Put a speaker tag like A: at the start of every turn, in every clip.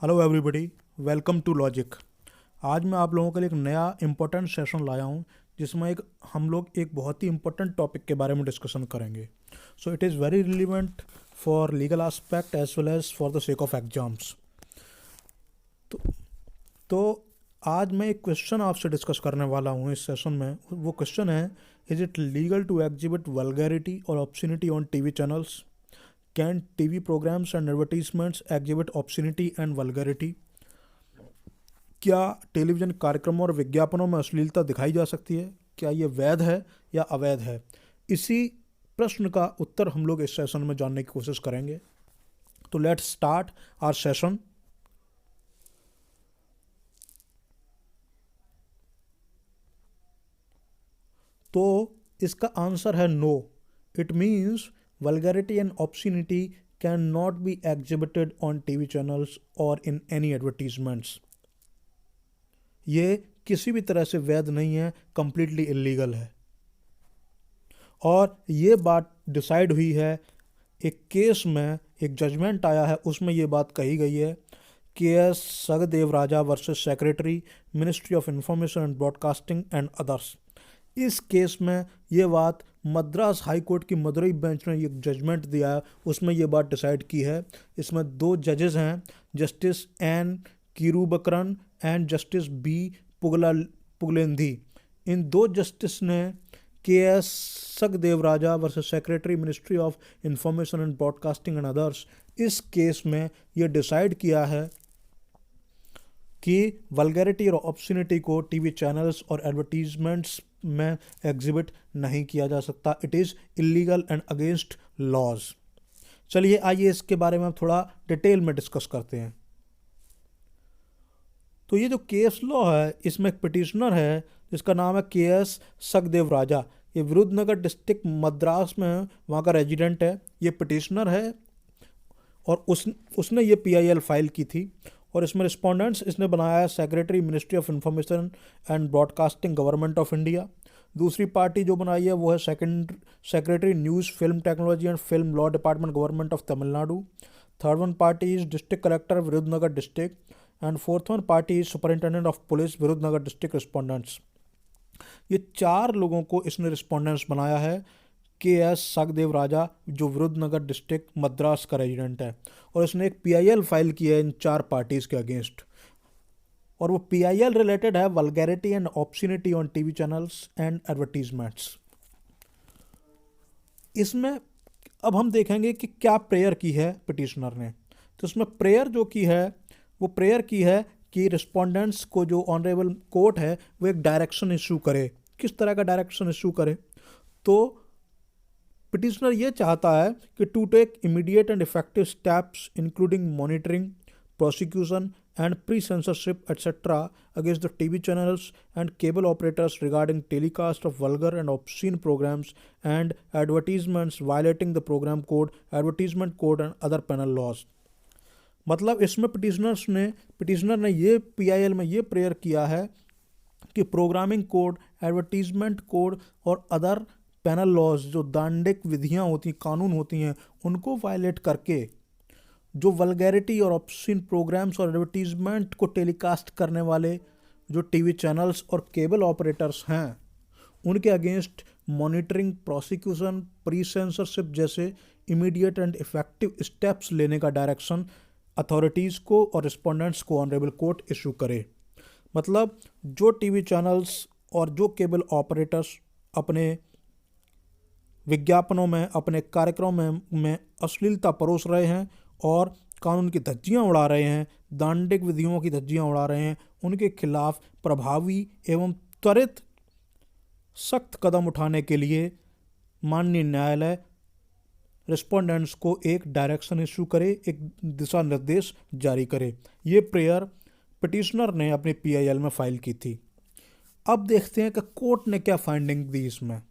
A: Hello everybody, welcome to logic. आज मैं आप लोगों के लिए एक नया इम्पोर्टेंट सेशन लाया हूँ जिसमें हम लोग एक बहुत ही इम्पोर्टेंट टॉपिक के बारे में डिस्कशन करेंगे। So it is very relevant for legal aspect as well as for the sake of exams. तो आज मैं एक क्वेश्चन आपसे डिस्कस करने वाला हूँ इस सेशन में। वो क्वेश्चन है, is it legal to exhibit vulgarity और obscenity on TV channels? Can TV programmes and advertisements exhibit obscenity and vulgarity? क्या टेलीविज़न कार्यक्रमों और विज्ञापनों में अश्लीलता दिखाई जा सकती है? क्या ये वैध है या अवैध है? इसी प्रश्न का उत्तर हम लोग इस सेशन में जानने की कोशिश करेंगे। तो लेट्स स्टार्ट आवर सेशन। तो इसका आंसर है no. It means vulgarity and obscenity can not be exhibited on TV channels और इन एनी एडवर्टीजमेंट्स। ये किसी भी तरह से वैध नहीं है, कंप्लीटली इलीगल है। और ये बात डिसाइड हुई है एक केस में, एक जजमेंट आया है, उसमें ये बात कही गई है, K S. Sagadevaraja versus secretary, ministry of information and broadcasting and others. इस केस में ये बात मद्रास हाई कोर्ट की मदुरई बेंच ने ये जजमेंट दिया है, उसमें ये बात डिसाइड की है। इसमें दो जजेस हैं, justice N Kirubakaran and justice B Pugalendhi. इन दो जस्टिस ने K S. Sagadevaraja versus secretary, ministry of information and broadcasting and others, इस केस में ये डिसाइड किया है कि वल्गैरिटी और ऑब्ससिनिटी को टीवी चैनल्स और एडवर्टीजमेंट्स में एग्जिबिट नहीं किया जा सकता। It is illegal and against laws. चलिए आइए इसके बारे में हम थोड़ा डिटेल में डिस्कस करते हैं। तो ये जो केस लॉ है, इसमें एक पिटिशनर है जिसका नाम है के.एस. सगदेवराजा। ये विरुद्धनगर डिस्ट्रिक्ट मद्रास में वहाँ का रेजिडेंट है। ये पिटिशनर है और उसने ये पीआईएल फाइल की थी। और इसमें रिस्पोंडेंट्स इसने बनाया है secretary, ministry of information and broadcasting, government of India. दूसरी पार्टी जो बनाई है वो है secretary, news, film technology and film law department, government of Tamil Nadu. Third one party is district collector, Virudhunagar district. And fourth one party is superintendent of police, Virudhunagar district respondents. ये चार लोगों को इसने रिस्पोंडेंट्स बनाया है। के.एस. सगदेवराजा जो विरुद्धनगर डिस्ट्रिक्ट मद्रास का रेजिडेंट है, और इसने एक पीआईएल फाइल की है इन चार पार्टीज के अगेंस्ट। और वो पीआईएल रिलेटेड है vulgarity and obscenity on TV channels and advertisements. इसमें अब हम देखेंगे कि क्या प्रेयर की है पिटिशनर ने। तो इसमें प्रेयर जो की है, वो प्रेयर की है कि रिस्पोंडेंट्स को जो ऑनरेबल कोर्ट है वो एक डायरेक्शन इशू करे। किस तरह का डायरेक्शन इशू करे? तो पिटिशनर ये चाहता है कि to take immediate and effective steps including monitoring, prosecution and pre censorship etcetera against the TV channels and cable operators regarding telecast of vulgar and obscene programmes and advertisements violating the programme code, advertisement code and other penal laws. मतलब इसमें petitioner ने ये PIL में ये prayer किया है कि programming code, advertisement code और अदर पेनल लॉज, जो दांडिक विधियां होती, कानून होती हैं, उनको वायलेट करके जो वल्गैरिटी और ऑब्ससीन प्रोग्राम्स और एडवर्टीजमेंट को टेलीकास्ट करने वाले जो टीवी चैनल्स और केबल ऑपरेटर्स हैं, उनके against monitoring, prosecution, pre censorship जैसे इमीडिएट एंड इफेक्टिव स्टेप्स लेने का डायरेक्शन अथॉरिटीज़ को और रिस्पोंडेंट्स को ऑनरेबल कोर्ट इशू करे। मतलब जो टीवी चैनल्स और जो केबल ऑपरेटर्स अपने विज्ञापनों में, अपने कार्यक्रमों में अश्लीलता परोस रहे हैं और कानून की धज्जियां उड़ा रहे हैं, दांडिक विधियों की धज्जियां उड़ा रहे हैं, उनके खिलाफ प्रभावी एवं त्वरित सख्त कदम उठाने के लिए माननीय न्यायालय रिस्पोंडेंट्स को एक डायरेक्शन इशू करे, एक दिशा निर्देश जारी करे। ये प्रेयर पिटिशनर ने अपनी पीआईएल में फाइल की थी। अब देखते हैं कि कोर्ट ने क्या फाइंडिंग दी। इसमें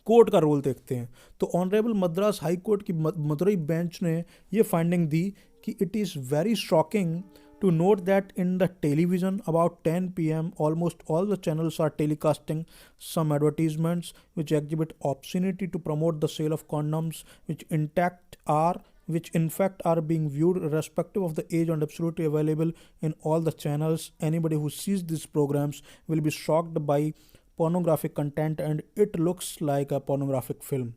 A: कोर्ट का रोल देखते हैं। तो ऑनरेबल मद्रास हाई कोर्ट की मदुरई बेंच ने ये फाइंडिंग दी कि it is very shocking to note that in the television about 10 p.m. almost all the channels are telecasting some advertisements which exhibit obscenity to promote the sale of condoms which intact are which in fact are being viewed irrespective of the age and absolutely available in all the channels. Anybody who sees these programs will be shocked by pornographic content and it looks like a pornographic film.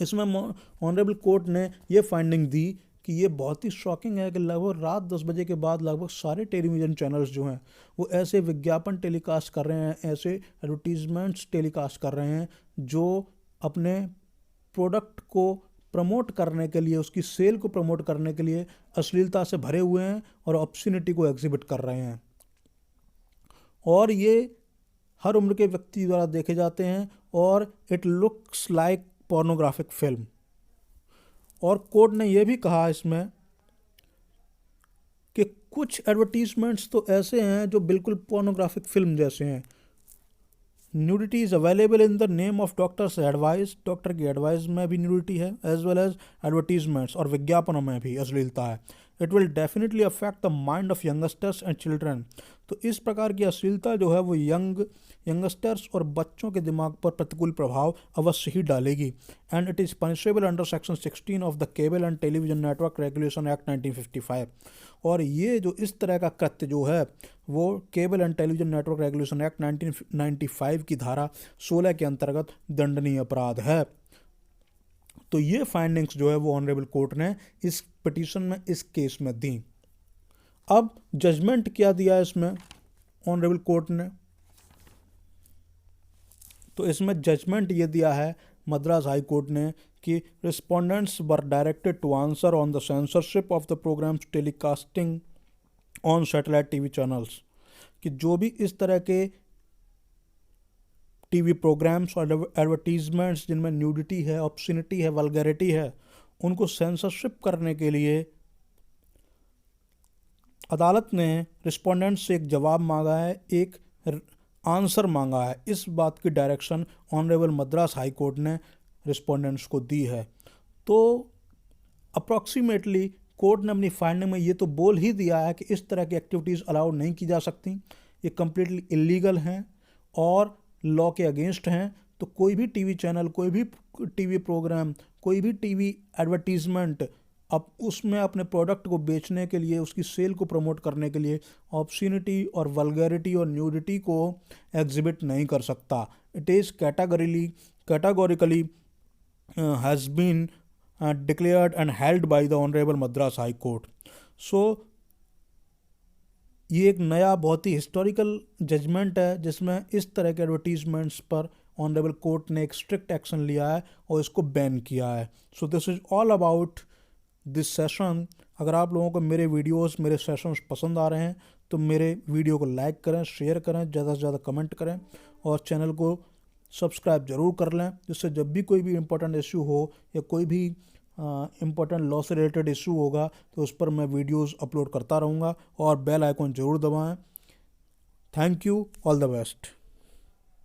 A: इसमें honourable court ने ये finding दी कि ये बहुत ही shocking है कि लगभग रात 10 बजे के बाद लगभग सारे टेलीविज़न चैनल्स जो हैं वो ऐसे विज्ञापन टेलीकास्ट कर रहे हैं, ऐसे एडवर्टीजमेंट्स टेलीकास्ट कर रहे हैं जो अपने प्रोडक्ट को प्रमोट करने के लिए, उसकी सेल को प्रमोट करने के लिए अश्लीलता से भरे हुए हैं और ऑब्स्सिनिटी को एग्जिबिट कर रहे हैं। और ये हर उम्र के व्यक्ति द्वारा देखे जाते हैं और it looks like pornographic film. और कोर्ट ने यह भी कहा इसमें कि कुछ एडवर्टीजमेंट्स तो ऐसे हैं जो बिल्कुल पोर्नोग्राफिक फिल्म जैसे हैं। Nudity is available in the name of doctors advice, doctor की एडवाइस में भी न्यूडिटी है, एज वेल एज एडवर्टीजमेंट्स और विज्ञापनों में भी अश्लीलता है। It will definitely affect the mind of youngsters and children. तो इस प्रकार की अश्लीलता जो है वो यंगस्टर्स और बच्चों के दिमाग पर प्रतिकूल प्रभाव अवश्य ही डालेगी। And it is punishable under section 16 of the cable and television network regulation act 1955। और ये जो इस तरह का कृत्य जो है वो cable and television network regulation act 1995 की धारा 16 के अंतर्गत दंडनीय अपराध है। तो ये फाइंडिंग्स जो है वो ऑनरेबल कोर्ट ने इस पिटीशन में, इस केस में दी। अब जजमेंट क्या दिया इसमें ऑनरेबल कोर्ट ने, तो इसमें जजमेंट ये दिया है मद्रास हाई कोर्ट ने कि respondents were directed to answer on the censorship of the programmes telecasting on satellite TV channels, कि जो भी इस तरह के टीवी प्रोग्राम्स और एडवर्टीजमेंट्स जिनमें न्यूडिटी है, ऑब्स्सिनिटी है, वल्गैरिटी है, उनको सेंसरशिप करने के लिए अदालत ने रिस्पोंडेंट से एक जवाब मांगा है, एक आंसर मांगा है। इस बात की direction honourable Madras high court ने रिस्पोंडेंट्स को दी है। तो अप्रॉक्सीमेटली कोर्ट ने अपनी फाइंडिंग में ये तो बोल ही दिया है कि इस तरह की एक्टिविटीज़ अलाउड नहीं की जा सकती, ये कम्प्लीटली इलीगल हैं और लॉ के अगेंस्ट हैं। तो कोई भी टीवी चैनल, कोई भी टीवी प्रोग्राम, कोई भी टीवी एडवर्टीजमेंट अब उसमें अपने प्रोडक्ट को बेचने के लिए, उसकी सेल को प्रमोट करने के लिए ऑब्स्सिनिटी और वल्गैरिटी और न्यूडिटी को एग्जिबिट नहीं कर सकता। It is categorically has been declared and held by the Honorable Madras High Court. So ये एक नया बहुत ही हिस्टोरिकल जजमेंट है जिसमें इस तरह के एडवर्टीजमेंट्स पर ऑनरेबल कोर्ट ने एक स्ट्रिक्ट एक्शन लिया है और इसको बैन किया है। So this is all about this session. अगर आप लोगों को मेरे वीडियोस, मेरे सेशंस पसंद आ रहे हैं तो मेरे वीडियो को लाइक करें, शेयर करें, ज़्यादा से ज़्यादा कमेंट करें और चैनल को सब्सक्राइब ज़रूर कर लें, जिससे जब भी कोई भी इम्पोर्टेंट इशू हो या कोई भी इम्पोर्टेंट लॉ से रिलेटेड इशू होगा तो उस पर मैं वीडियोस अपलोड करता रहूँगा। और बेल आइकॉन ज़रूर दबाएं। Thank you, all the best.